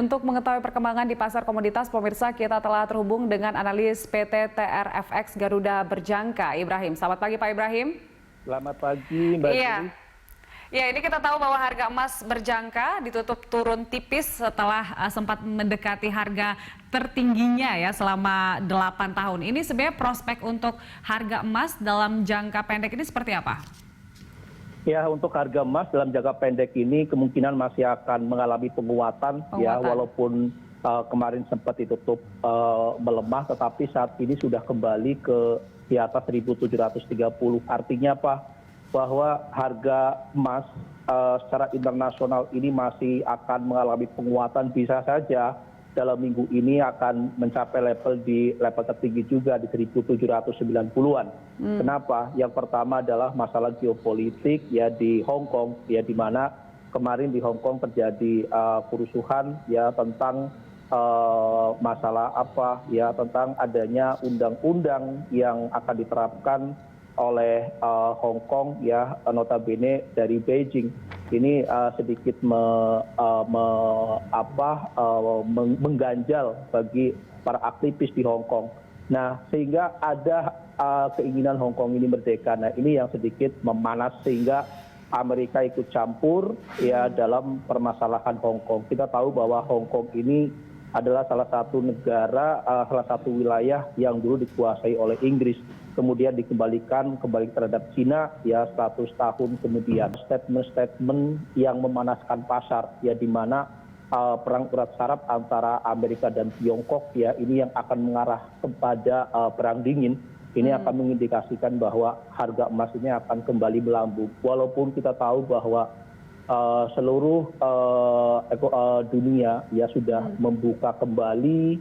untuk mengetahui perkembangan di pasar komoditas, pemirsa, kita telah terhubung dengan analis PT TRFX Garuda Berjangka, Ibrahim. Selamat pagi, Pak Ibrahim. Selamat pagi, Mbak Juli. Ya, ini kita tahu bahwa harga emas berjangka ditutup turun tipis setelah sempat mendekati harga tertingginya ya selama 8 tahun. Ini sebenarnya prospek untuk harga emas dalam jangka pendek ini seperti apa? Ya, untuk harga emas dalam jangka pendek ini kemungkinan masih akan mengalami penguatan. Ya, walaupun kemarin sempat ditutup melemah, tetapi saat ini sudah kembali ke di atas 1.730. Artinya apa? Bahwa harga emas secara internasional ini masih akan mengalami penguatan, bisa saja dalam minggu ini akan mencapai level tertinggi juga di 1.790-an. Kenapa? Yang pertama adalah masalah geopolitik ya di Hong Kong, ya di mana kemarin di Hong Kong terjadi kerusuhan ya tentang masalah apa ya tentang adanya undang-undang yang akan diterapkan oleh Hong Kong ya notabene dari Beijing. Ini sedikit mengganjal bagi para aktivis di Hong Kong. Nah, sehingga ada keinginan Hong Kong ini merdeka. Nah, ini yang sedikit memanas sehingga Amerika ikut campur ya dalam permasalahan Hong Kong. Kita tahu bahwa Hong Kong ini adalah salah satu negara, salah satu wilayah yang dulu dikuasai oleh Inggris, kemudian dikembalikan kembali terhadap Cina ya 100 tahun kemudian. Statement-statement yang memanaskan pasar ya di mana perang urat saraf antara Amerika dan Tiongkok ya ini yang akan mengarah kepada perang dingin. Ini akan mengindikasikan bahwa harga emas ini akan kembali melambung. Walaupun kita tahu bahwa seluruh dunia ya sudah membuka kembali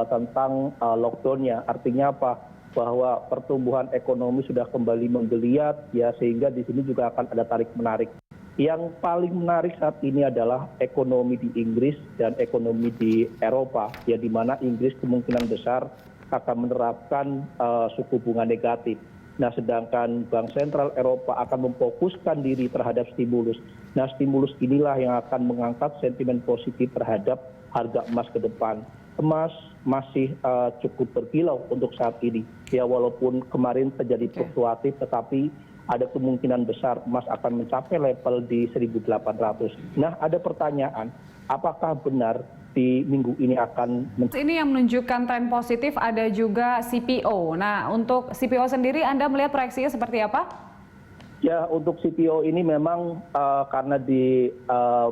tentang lockdown-nya. Artinya apa? Bahwa pertumbuhan ekonomi sudah kembali menggeliat ya sehingga di sini juga akan ada tarik menarik. Yang paling menarik saat ini adalah ekonomi di Inggris dan ekonomi di Eropa ya di mana Inggris kemungkinan besar akan menerapkan suku bunga negatif. Nah, sedangkan Bank Sentral Eropa akan memfokuskan diri terhadap stimulus. Nah, stimulus inilah yang akan mengangkat sentimen positif terhadap harga emas ke depan. Emas masih cukup berkilau untuk saat ini. Ya, walaupun kemarin terjadi fluktuatif, tetapi ada kemungkinan besar emas akan mencapai level di 1.800. Nah, ada pertanyaan, apakah benar di minggu ini akan ini yang menunjukkan tren positif ada juga CPO. Nah, untuk CPO sendiri Anda melihat proyeksinya seperti apa? Ya, untuk CPO ini memang karena di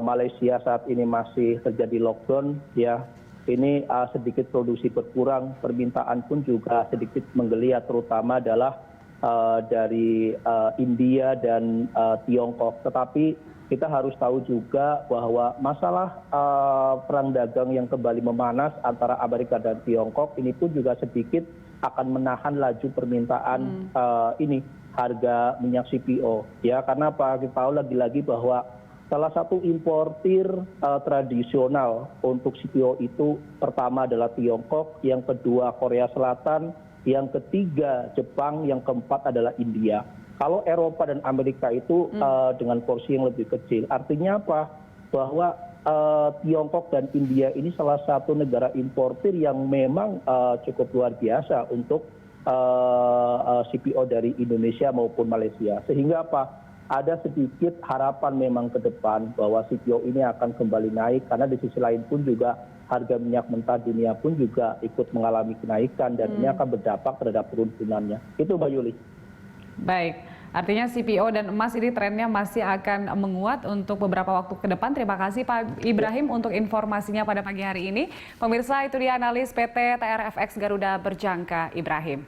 Malaysia saat ini masih terjadi lockdown ya. Ini sedikit produksi berkurang, permintaan pun juga sedikit menggeliat terutama adalah dari India dan Tiongkok. Tetapi kita harus tahu juga bahwa masalah perang dagang yang kembali memanas antara Amerika dan Tiongkok ini pun juga sedikit akan menahan laju permintaan harga minyak CPO. Ya, karena apa? Kita tahu lagi-lagi bahwa salah satu importir tradisional untuk CPO itu pertama adalah Tiongkok, yang kedua Korea Selatan, yang ketiga Jepang, yang keempat adalah India. Kalau Eropa dan Amerika itu dengan porsi yang lebih kecil. Artinya apa? Bahwa Tiongkok dan India ini salah satu negara importir yang memang cukup luar biasa untuk CPO dari Indonesia maupun Malaysia. Sehingga apa? Ada sedikit harapan memang ke depan bahwa CPO ini akan kembali naik. Karena di sisi lain pun juga harga minyak mentah dunia pun juga ikut mengalami kenaikan. Dan ini akan berdampak terhadap turunannya. Itu Mbak Yuli. Baik, artinya CPO dan emas ini trennya masih akan menguat untuk beberapa waktu ke depan. Terima kasih Pak Ibrahim untuk informasinya pada pagi hari ini. Pemirsa, itu dia analis PT TRFX Garuda Berjangka, Ibrahim.